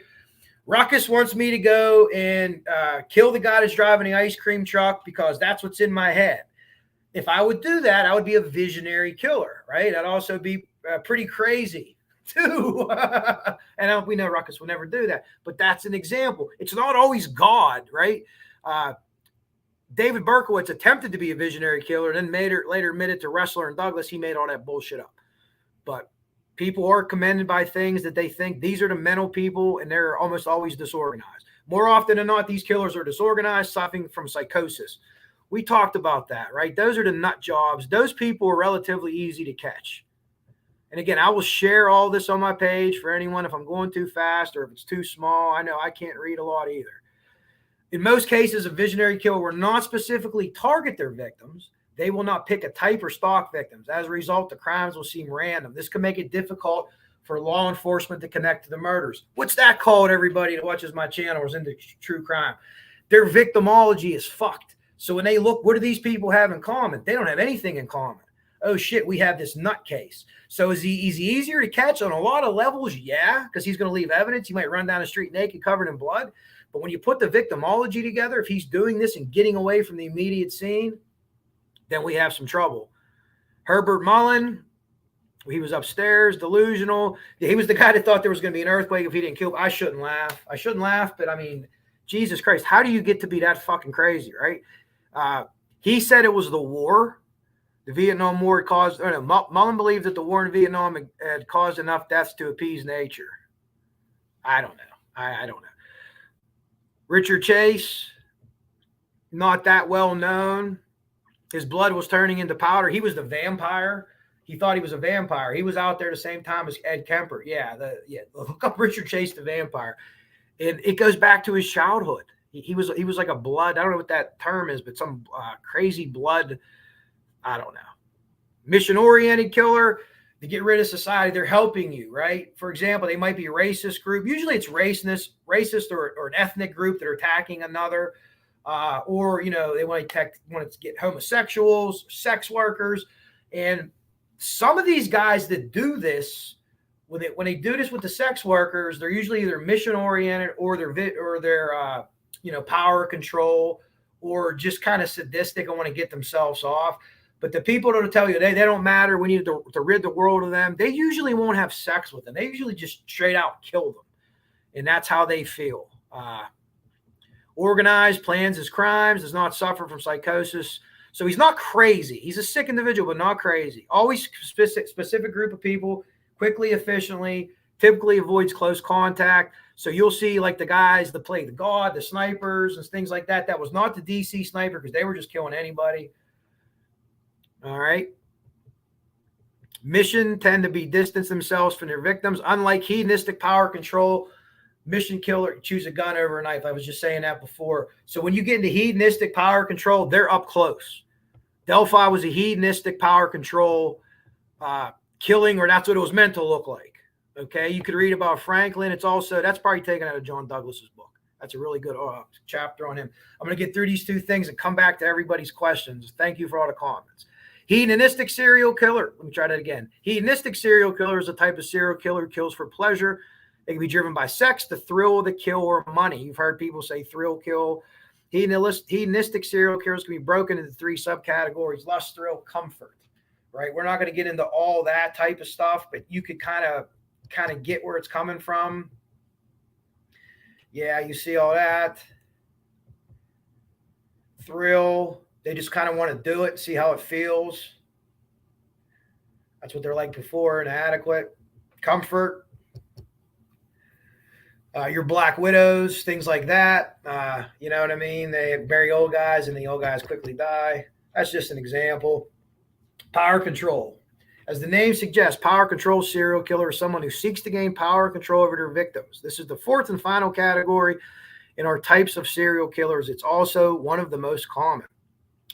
Ruckus wants me to go and kill the guy that's driving the ice cream truck because that's what's in my head. If I would do that, I would be a visionary killer, right? I'd also be pretty crazy too. And we know Ruckus will never do that, but that's an example. It's not always God, right? David Berkowitz attempted to be a visionary killer and then later admitted to Ressler and Douglas he made all that bullshit up. But people are commended by things that they think these are the mental people, and they're almost always disorganized. More often than not, these killers are disorganized, suffering from psychosis. We talked about that, right? Those are the nut jobs. Those people are relatively easy to catch. And again, I will share all this on my page for anyone if I'm going too fast or if it's too small. I know I can't read a lot either. In most cases, a visionary killer will not specifically target their victims. They will not pick a type or stalk victims. As a result, the crimes will seem random. This can make it difficult for law enforcement to connect to the murders. What's that called, everybody that watches my channel or is into true crime? Their victimology is fucked. So when they look, what do these people have in common? They don't have anything in common. Oh, shit, we have this nutcase. So is he easier to catch on a lot of levels? Yeah, because he's going to leave evidence. He might run down the street naked, covered in blood. But when you put the victimology together, if he's doing this and getting away from the immediate scene, then we have some trouble. Herbert Mullen, he was upstairs, delusional. He was the guy that thought there was going to be an earthquake if he didn't kill. I shouldn't laugh, but I mean, Jesus Christ, how do you get to be that fucking crazy, right? He said it was the war. The Vietnam War caused, Mullen believed that the war in Vietnam had caused enough deaths to appease nature. I don't know. I don't know. Richard Chase, not that well known. His blood was turning into powder. He was the vampire. He thought he was a vampire. He was out there the same time as Ed Kemper. Yeah. Look up Richard Chase, the vampire. And it goes back to his childhood. He was like a blood. I don't know what that term is, but some crazy blood. I don't know. Mission-oriented killer. To get rid of society, they're helping you, right? For example, they might be a racist group. Usually it's racist or an ethnic group that are attacking another. Or, you know, they want to get homosexuals, sex workers. And some of these guys that do this, when they do this with the sex workers, they're usually either mission-oriented or they're power control or just kind of sadistic and want to get themselves off. But the people that will tell you they don't matter, we need to rid the world of them, they usually won't have sex with them. They usually just straight out kill them. And that's how they feel. Organized, plans his crimes, does not suffer from psychosis. So he's not crazy. He's a sick individual, but not crazy. Always specific group of people, quickly, efficiently, typically avoids close contact. So you'll see like the guys that play the God, the snipers and things like that. That was not the DC sniper because they were just killing anybody. All right. Mission tend to be distance themselves from their victims. Unlike hedonistic power control, mission killer choose a gun over a knife. I was just saying that before. So when you get into hedonistic power control, they're up close. Delphi was a hedonistic power control killing, or that's what it was meant to look like. Okay. You could read about Franklin. That's probably taken out of John Douglas's book. That's a really good chapter on him. I'm going to get through these two things and come back to everybody's questions. Thank you for all the comments. Hedonistic serial killer. Let me try that again. Hedonistic serial killer is a type of serial killer who kills for pleasure. It can be driven by sex, the thrill of the kill, or money. You've heard people say thrill kill. Hedonistic serial killers can be broken into 3 subcategories: lust, thrill, comfort. Right? We're not going to get into all that type of stuff, but you could kind of get where it's coming from. Yeah, you see all that. Thrill, they just kind of want to do it, see how it feels. That's what they're like before, inadequate. Comfort, your Black Widows, things like that. You know what I mean? They bury old guys and the old guys quickly die. That's just an example. Power control. As the name suggests, power control serial killer is someone who seeks to gain power and control over their victims. This is the 4th and final category in our types of serial killers. It's also one of the most common.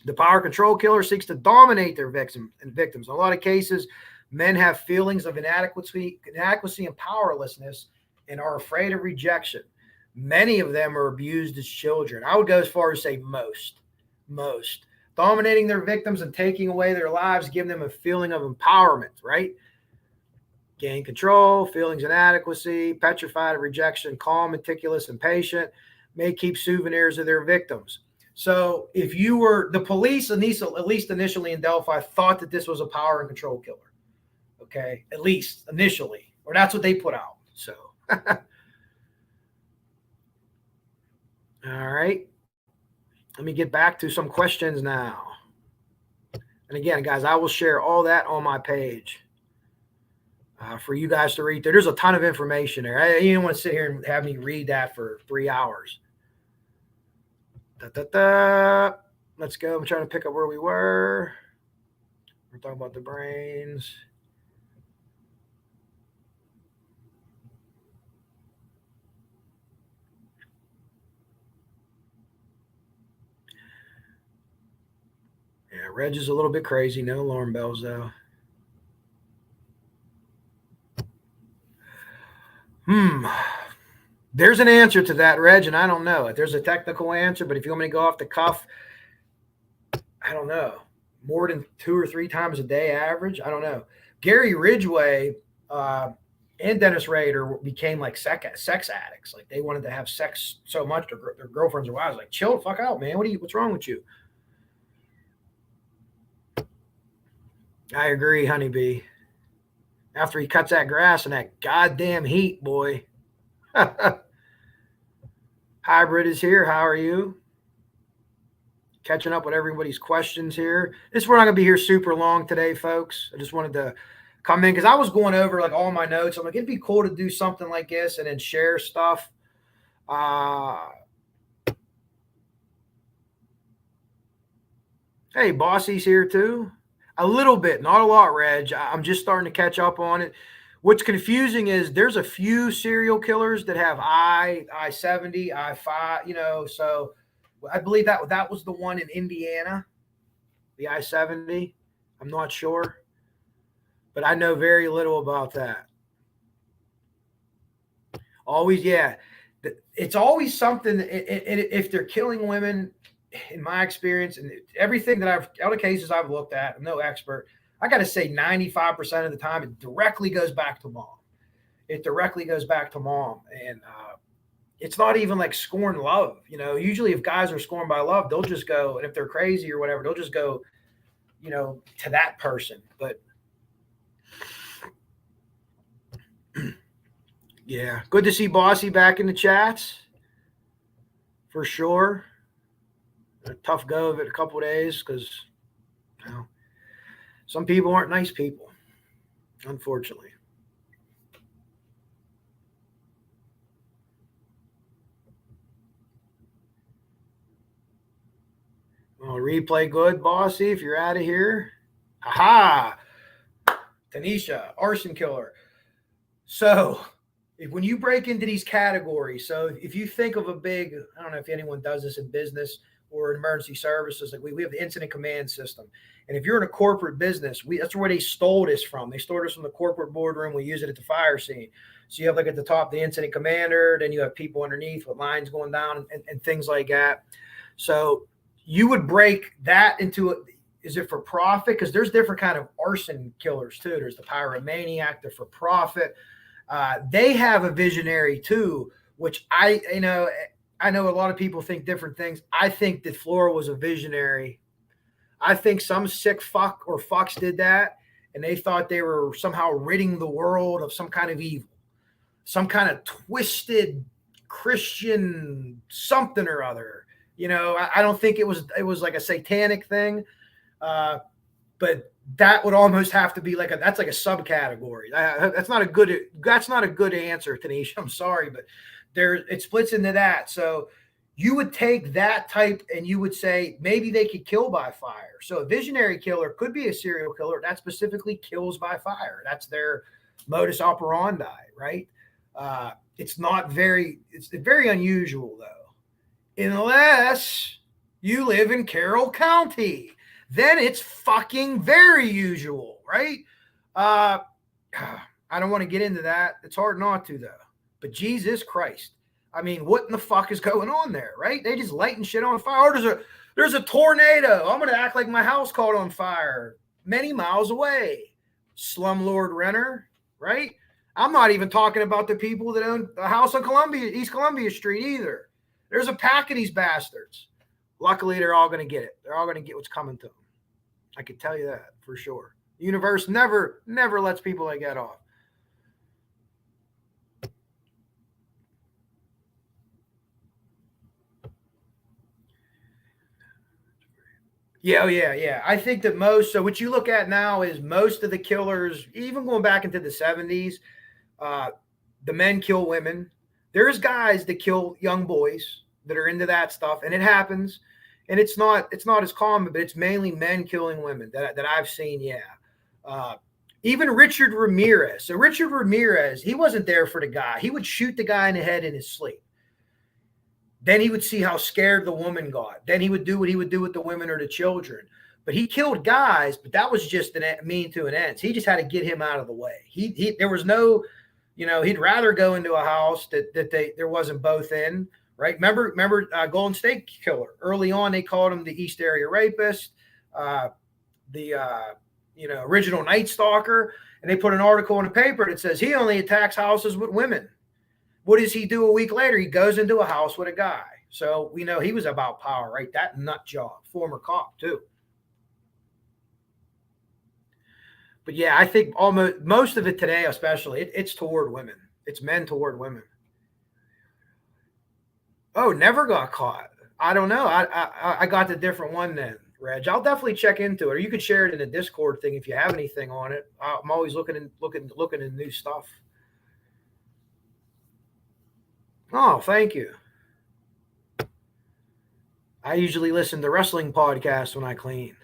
The power control killer seeks to dominate their victims. In a lot of cases, men have feelings of inadequacy and powerlessness and are afraid of rejection. Many of them are abused as children. I would go as far as say most. Dominating their victims and taking away their lives give them a feeling of empowerment, right? Gain control, feelings of inadequacy, petrified of rejection, calm, meticulous, and patient, may keep souvenirs of their victims. So if you were the police, at least initially in Delphi, thought that this was a power and control killer. Okay, at least initially, or that's what they put out. So, all right. Let me get back to some questions now. And again, guys, I will share all that on my page for you guys to read. There's a ton of information there. You don't want to sit here and have me read that for 3 hours. Let's go. I'm trying to pick up where we were. We're talking about the brains. Yeah, Reg is a little bit crazy. No alarm bells, though. There's an answer to that, Reg, and I don't know it. There's a technical answer, but if you want me to go off the cuff, I don't know. More than 2 or 3 times a day average? I don't know. Gary Ridgway and Dennis Rader became like sex addicts. Like they wanted to have sex so much, their girlfriends or wives like, chill the fuck out, man. What's wrong with you? I agree, Honeybee. After he cuts that grass in that goddamn heat, boy. Hybrid is here. How are you? Catching up with everybody's questions here. We're not going to be here super long today, folks. I just wanted to come in because I was going over like all my notes. I'm like, it'd be cool to do something like this and then share stuff. Hey, Bossy's here too. A little bit, not a lot, Reg. I'm just starting to catch up on it. What's confusing is there's a few serial killers that have I-70, I-5, so I believe that was the one in Indiana, the I-70. I'm not sure, but I know very little about that. Always, yeah. It's always something, if they're killing women, in my experience, and everything that all the cases I've looked at, I'm no expert, I got to say 95% of the time, it directly goes back to mom. And it's not even like scorn love. Usually if guys are scorned by love, they'll just go, and if they're crazy or whatever, they'll just go, to that person. But yeah, good to see Bossy back in the chats for sure. A tough go of it a couple of days because some people aren't nice people, unfortunately. Well, replay good, Bossy, if you're out of here. Aha! Tanisha, arson killer. So when you break into these categories, so if you think of a big, I don't know if anyone does this in business or in emergency services, like we have the incident command system. And if you're in a corporate business, that's where they stole this from. They stole this from the corporate boardroom. We use it at the fire scene. So you have like at the top, the incident commander, then you have people underneath with lines going down and things like that. So you would break that into, is it for profit? Because there's different kind of arson killers too. There's the pyromaniac, the for profit. They have a visionary too, which I know a lot of people think different things. I think that Flora was a visionary. I think some sick fuck or fucks did that, and they thought they were somehow ridding the world of some kind of evil, some kind of twisted Christian something or other. I don't think it was like a satanic thing, but that would almost have to be that's like a subcategory. That's not a good answer, Tanisha. I'm sorry, but it splits into that. So you would take that type and you would say maybe they could kill by fire. So a visionary killer could be a serial killer that specifically kills by fire. That's their modus operandi, right? It's very unusual though, unless you live in Carroll County. Then it's fucking very usual, right? I don't want to get into that. It's hard not to though. But Jesus Christ. I mean, what in the fuck is going on there, right? They just lighting shit on fire. Oh, there's a tornado. I'm going to act like my house caught on fire many miles away. Slumlord renter, right? I'm not even talking about the people that own the house on East Columbia Street either. There's a pack of these bastards. Luckily, they're all going to get it. They're all going to get what's coming to them. I can tell you that for sure. The universe never lets people like that off. Yeah. I think that so what you look at now is most of the killers, even going back into the 70s, the men kill women. There's guys that kill young boys that are into that stuff, and it happens. And it's not as common, but it's mainly men killing women that I've seen. Yeah. Even Richard Ramirez. So Richard Ramirez, he wasn't there for the guy. He would shoot the guy in the head in his sleep. Then he would see how scared the woman got. Then he would do what he would do with the women or the children. But he killed guys, but that was just a mean to an end. So he just had to get him out of the way. There was no, he'd rather go into a house that there wasn't both in. Right? Remember Golden State Killer. Early on, they called him the East Area Rapist, original Night Stalker, and they put an article in the paper that says he only attacks houses with women. What does he do a week later? He goes into a house with a guy. So we know he was about power, right? That nut job, former cop too. But yeah, I think most of it today, especially, it's toward women. It's men toward women. Oh, never got caught. I don't know. I got the different one then, Reg. I'll definitely check into it, or you could share it in the Discord thing if you have anything on it. I'm always looking at new stuff. Oh, thank you. I usually listen to wrestling podcasts when I clean.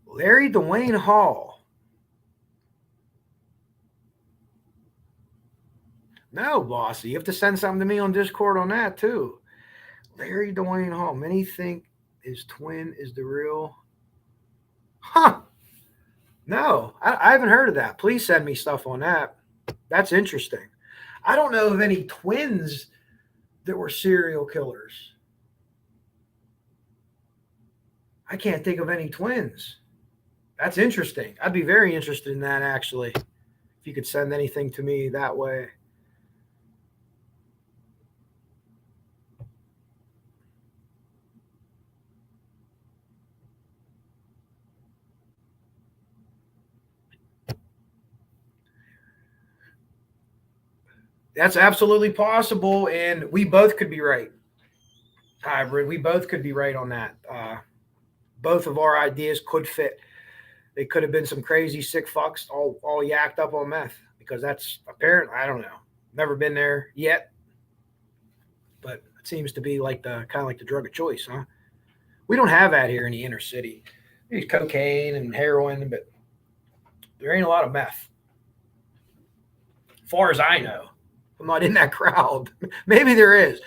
Larry Dwayne Hall. No, bossy. You have to send something to me on Discord on that, too. Larry Dwayne Hall. Many think his twin is the real. Huh. No, I haven't heard of that. Please send me stuff on that. That's interesting. I don't know of any twins that were serial killers. I can't think of any twins. That's interesting. I'd be very interested in that, actually, if you could send anything to me that way. That's absolutely possible, and we both could be right. Hybrid, we both could be right on that. Both of our ideas could fit. They could have been some crazy sick fucks all yacked up on meth, because that's apparent. I don't know. Never been there yet, but it seems to be like the drug of choice, huh? We don't have that here in the inner city. There's cocaine and heroin, but there ain't a lot of meth, as far as I know. I'm not in that crowd. Maybe there is,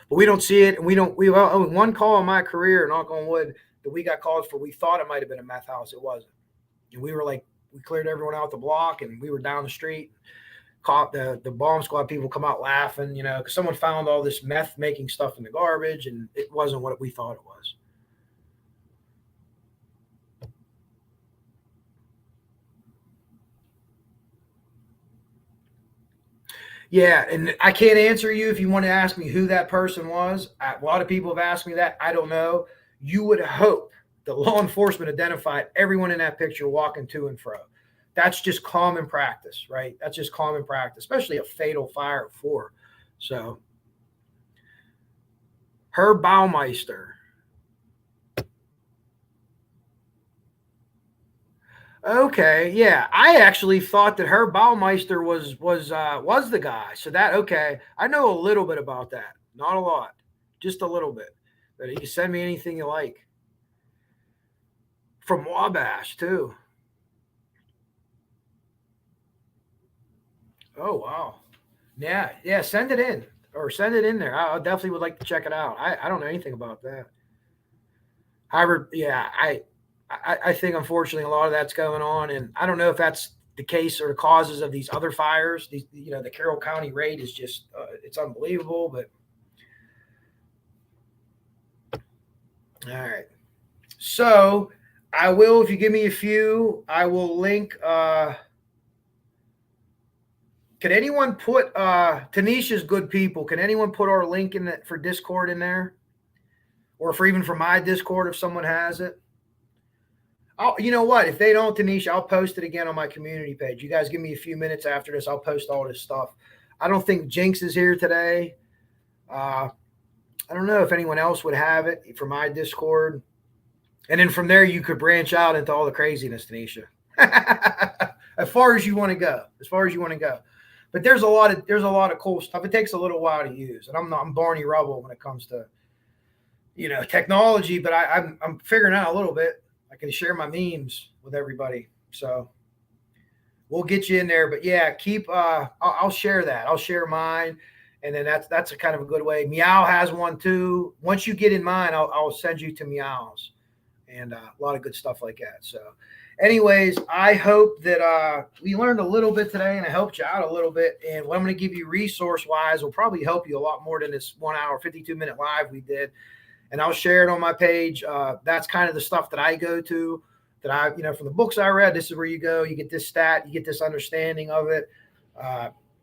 but we don't see it. And we one call in my career, knock on wood, that we got calls for. We thought it might have been a meth house. It wasn't. And we were like, we cleared everyone out the block, and we were down the street. Caught the bomb squad people come out laughing, because someone found all this meth making stuff in the garbage, and it wasn't what we thought it was. Yeah, and I can't answer you if you want to ask me who that person was. A lot of people have asked me that. I don't know. You would hope the law enforcement identified everyone in that picture walking to and fro. That's just common practice, right? That's just common practice, especially a fatal fire at 4. So, Herb Baumeister. Okay, yeah. I actually thought that Herb Baumeister was the guy. So that okay. I know a little bit about that. Not a lot. Just a little bit. But you can send me anything you like. From Wabash too. Oh wow. Yeah, yeah, send it in. Or send it in there. I definitely would like to check it out. I don't know anything about that. However, yeah, I think unfortunately a lot of that's going on, and I don't know if that's the case or the causes of these other fires. These, the Carroll County rate is just it's unbelievable. But all right, so I will, if you give me a few, I will link. Can anyone put Tanisha's good people? Can anyone put our link in for Discord in there, or for even for my Discord if someone has it? You know what? If they don't, Tanisha, I'll post it again on my community page. You guys give me a few minutes after this. I'll post all this stuff. I don't think Jinx is here today. I don't know if anyone else would have it for my Discord. And then from there, you could branch out into all the craziness, Tanisha. As far as you want to go. As far as you want to go. But there's a lot of cool stuff. It takes a little while to use. And I'm Barney Rubble when it comes to technology, but I'm figuring out a little bit. I can share my memes with everybody. So we'll get you in there. But yeah, I'll share that. I'll share mine. And then that's a kind of a good way. Meow has one too. Once you get in mine, I'll send you to Meow's, and a lot of good stuff like that. So anyways, I hope that we learned a little bit today, and I helped you out a little bit. And what I'm going to give you resource wise will probably help you a lot more than this 1 hour, 52-minute live we did. And I'll share it on my page. That's kind of the stuff that I go to, that I, from the books I read. This is where you go. You get this stat. You get this understanding of it.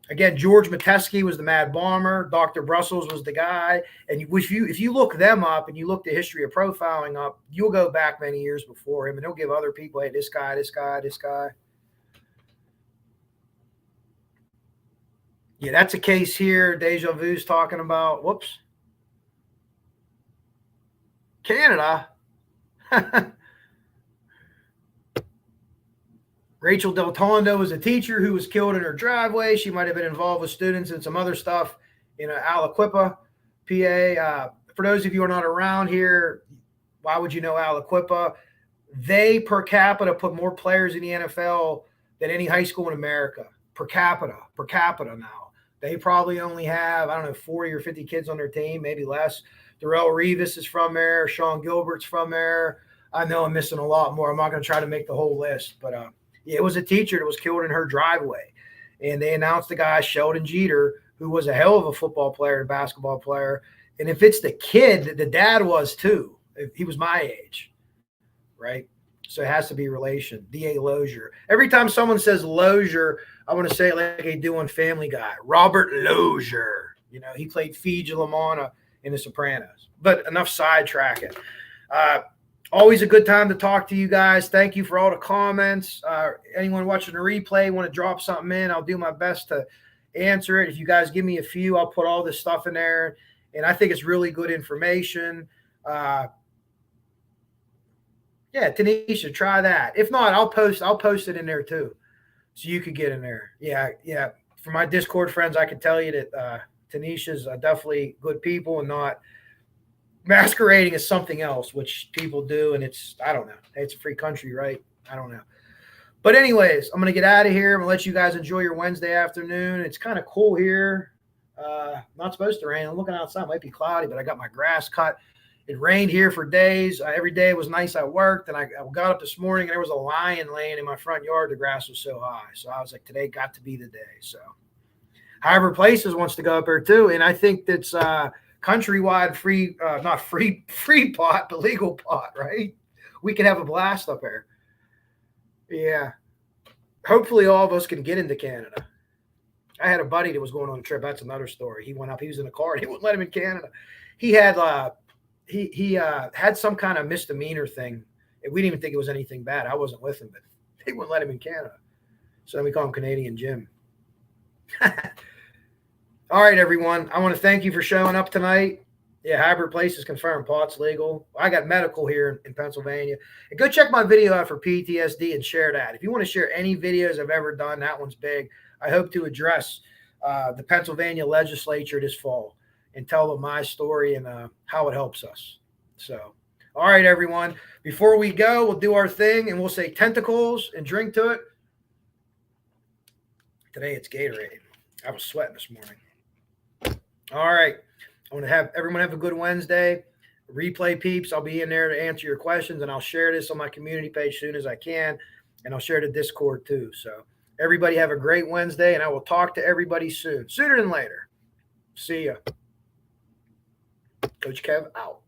Again, George Metesky was the Mad Bomber. Dr. Brussels was the guy. And if you look them up and you look the history of profiling up, you'll go back many years before him, and he'll give other people, hey, this guy, this guy, this guy. Yeah, that's a case here. Deja Vu's talking about. Whoops. Canada. Rachel Del Tondo was a teacher who was killed in her driveway. She might have been involved with students and some other stuff in Aliquippa, PA. For those of you who are not around here, why would you know Aliquippa? They per capita put more players in the NFL than any high school in America. Per capita now. They probably only have, 40 or 50 kids on their team, maybe less. Darrell Revis is from there. Sean Gilbert's from there. I know I'm missing a lot more. I'm not going to try to make the whole list, but it was a teacher that was killed in her driveway. And they announced the guy, Sheldon Jeter, who was a hell of a football player and basketball player. And if it's the kid, the dad was too. He was my age, right? So it has to be relation. D.A. Lozier. Every time someone says Lozier, I want to say it like they do on Family Guy. Robert Lozier. He played Fiji LaManna in The Sopranos. But enough sidetracking. Always a good time to talk to you guys. Thank you for all the comments. Anyone watching the replay want to drop something in, I'll do my best to answer it. If you guys give me a few, I'll put all this stuff in there. And I think it's really good information. Yeah, Tanisha, try that. If not, I'll post it in there too, so you could get in there. Yeah. For my Discord friends, I can tell you that Tanisha's definitely good people and not masquerading as something else, which people do. And I don't know. It's a free country, right? I don't know. But anyways, I'm going to get out of here. I'm going to let you guys enjoy your Wednesday afternoon. It's kind of cool here. Not supposed to rain. I'm looking outside. It might be cloudy, but I got my grass cut. It rained here for days. Every day was nice. I worked, and I got up this morning, and there was a lion laying in my front yard. The grass was so high. So I was like, today got to be the day. So However Places wants to go up there too. And I think that's countrywide free, not free pot, but legal pot, right? We can have a blast up there. Yeah. Hopefully all of us can get into Canada. I had a buddy that was going on a trip. That's another story. He went up. He was in a car. And he wouldn't let him in Canada. He had had some kind of misdemeanor thing. We didn't even think it was anything bad. I wasn't with him, but they wouldn't let him in Canada. So then we call him Canadian Jim. All right, everyone. I want to thank you for showing up tonight. Yeah, hybrid place is confirmed. Pot's legal. I got medical here in Pennsylvania. And go check my video out for PTSD and share that. If you want to share any videos I've ever done, that one's big. I hope to address the Pennsylvania legislature this fall and tell them my story and how it helps us. So, all right, everyone. Before we go, we'll do our thing and we'll say tentacles and drink to it. Today it's Gatorade. I was sweating this morning. All right. I want to have everyone have a good Wednesday. Replay peeps, I'll be in there to answer your questions, and I'll share this on my community page as soon as I can, and I'll share the Discord too. So everybody have a great Wednesday, and I will talk to everybody soon, sooner than later. See ya. Coach Kev out.